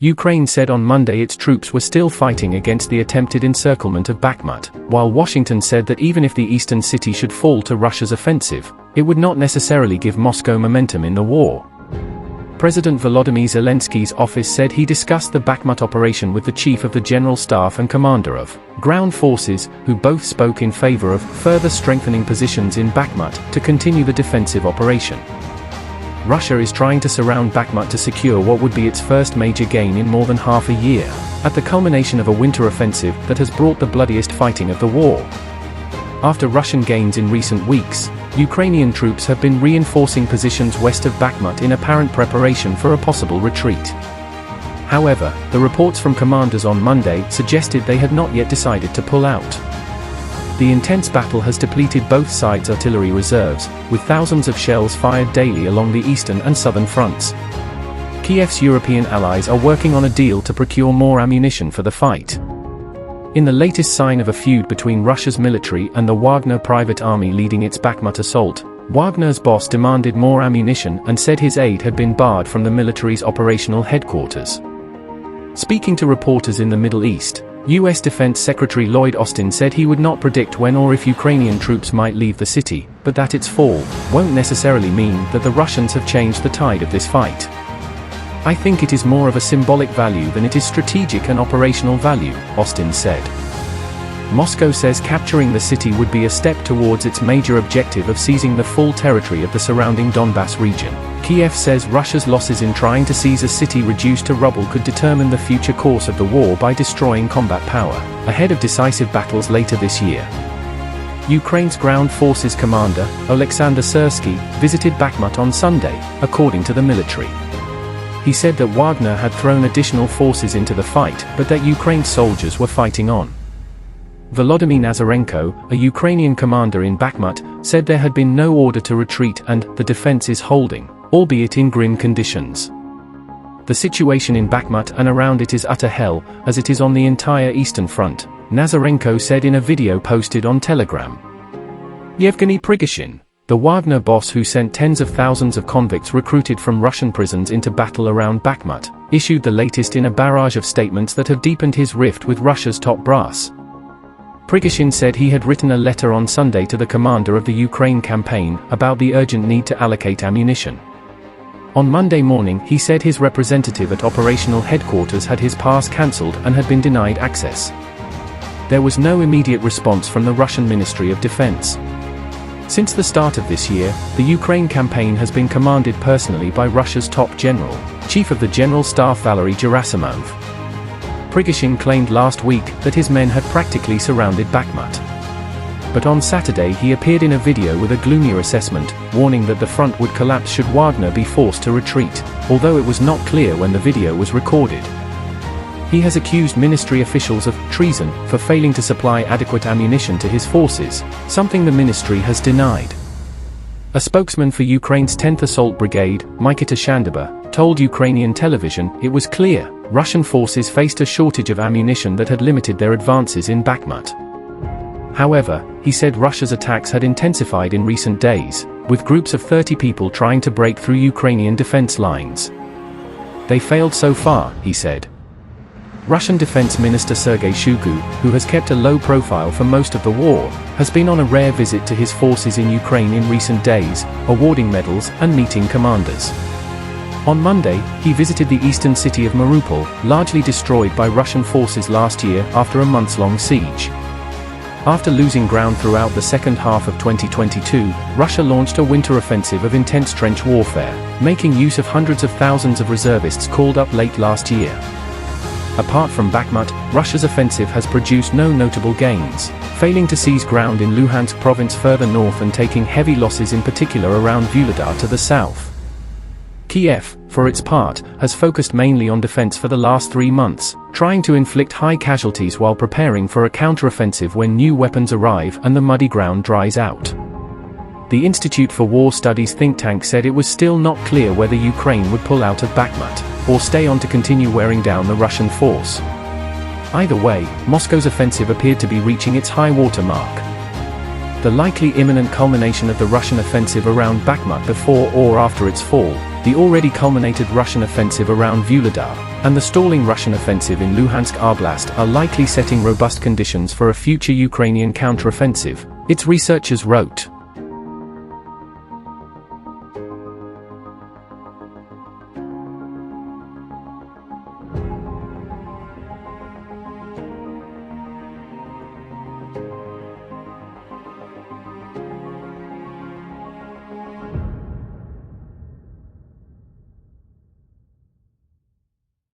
Ukraine said on Monday its troops were still fighting against the attempted encirclement of Bakhmut, while Washington said that even if the eastern city should fall to Russia's offensive, it would not necessarily give Moscow momentum in the war. President Volodymyr Zelenskyy's office said he discussed the Bakhmut operation with the chief of the General Staff and commander of ground forces, who both spoke in favor of further strengthening positions in Bakhmut to continue the defensive operation. Russia is trying to surround Bakhmut to secure what would be its first major gain in more than half a year, at the culmination of a winter offensive that has brought the bloodiest fighting of the war. After Russian gains in recent weeks, Ukrainian troops have been reinforcing positions west of Bakhmut in apparent preparation for a possible retreat. However, the reports from commanders on Monday suggested they had not yet decided to pull out. The intense battle has depleted both sides' artillery reserves, with thousands of shells fired daily along the eastern and southern fronts. Kyiv's European allies are working on a deal to procure more ammunition for the fight. In the latest sign of a feud between Russia's military and the Wagner private army leading its Bakhmut assault, Wagner's boss demanded more ammunition and said his aid had been barred from the military's operational headquarters. Speaking to reporters in the Middle East, U.S. Defense Secretary Lloyd Austin said he would not predict when or if Ukrainian troops might leave the city, but that its fall won't necessarily mean that the Russians have changed the tide of this fight. "I think it is more of a symbolic value than it is strategic and operational value," Austin said. Moscow says capturing the city would be a step towards its major objective of seizing the full territory of the surrounding Donbass region. Kyiv says Russia's losses in trying to seize a city reduced to rubble could determine the future course of the war by destroying combat power, ahead of decisive battles later this year. Ukraine's ground forces commander, Oleksandr Syrskyi, visited Bakhmut on Sunday, according to the military. He said that Wagner had thrown additional forces into the fight, but that Ukraine's soldiers were fighting on. Volodymyr Zelenskiy, a Ukrainian commander in Bakhmut, said there had been no order to retreat and the defense is holding, albeit in grim conditions. The situation in Bakhmut and around it is utter hell, as it is on the entire eastern front, Zelenskiy said in a video posted on Telegram. Yevgeny Prigozhin, the Wagner boss who sent tens of thousands of convicts recruited from Russian prisons into battle around Bakhmut, issued the latest in a barrage of statements that have deepened his rift with Russia's top brass. Prigozhin said he had written a letter on Sunday to the commander of the Ukraine campaign about the urgent need to allocate ammunition. On Monday morning he said his representative at operational headquarters had his pass cancelled and had been denied access. There was no immediate response from the Russian Ministry of Defense. Since the start of this year, the Ukraine campaign has been commanded personally by Russia's top general, Chief of the General Staff Valery Gerasimov. Prigozhin claimed last week that his men had practically surrounded Bakhmut. But on Saturday he appeared in a video with a gloomier assessment, warning that the front would collapse should Wagner be forced to retreat, although it was not clear when the video was recorded. He has accused ministry officials of treason for failing to supply adequate ammunition to his forces, something the ministry has denied. A spokesman for Ukraine's 10th Assault Brigade, Mykita Shandaba, told Ukrainian television it was clear Russian forces faced a shortage of ammunition that had limited their advances in Bakhmut. However, he said Russia's attacks had intensified in recent days, with groups of 30 people trying to break through Ukrainian defense lines. They failed so far, he said. Russian Defense Minister Sergei Shoigu, who has kept a low profile for most of the war, has been on a rare visit to his forces in Ukraine in recent days, awarding medals and meeting commanders. On Monday, he visited the eastern city of Mariupol, largely destroyed by Russian forces last year after a months-long siege. After losing ground throughout the second half of 2022, Russia launched a winter offensive of intense trench warfare, making use of hundreds of thousands of reservists called up late last year. Apart from Bakhmut, Russia's offensive has produced no notable gains, failing to seize ground in Luhansk province further north and taking heavy losses in particular around Vuhledar to the south. Kyiv, for its part, has focused mainly on defense for the last 3 months, trying to inflict high casualties while preparing for a counteroffensive when new weapons arrive and the muddy ground dries out. The Institute for War Studies think tank said it was still not clear whether Ukraine would pull out of Bakhmut, or stay on to continue wearing down the Russian force. Either way, Moscow's offensive appeared to be reaching its high water mark. The likely imminent culmination of the Russian offensive around Bakhmut before or after its fall the already culminated Russian offensive around Volodymyr, and the stalling Russian offensive in Luhansk Oblast are likely setting robust conditions for a future Ukrainian counteroffensive, its researchers wrote.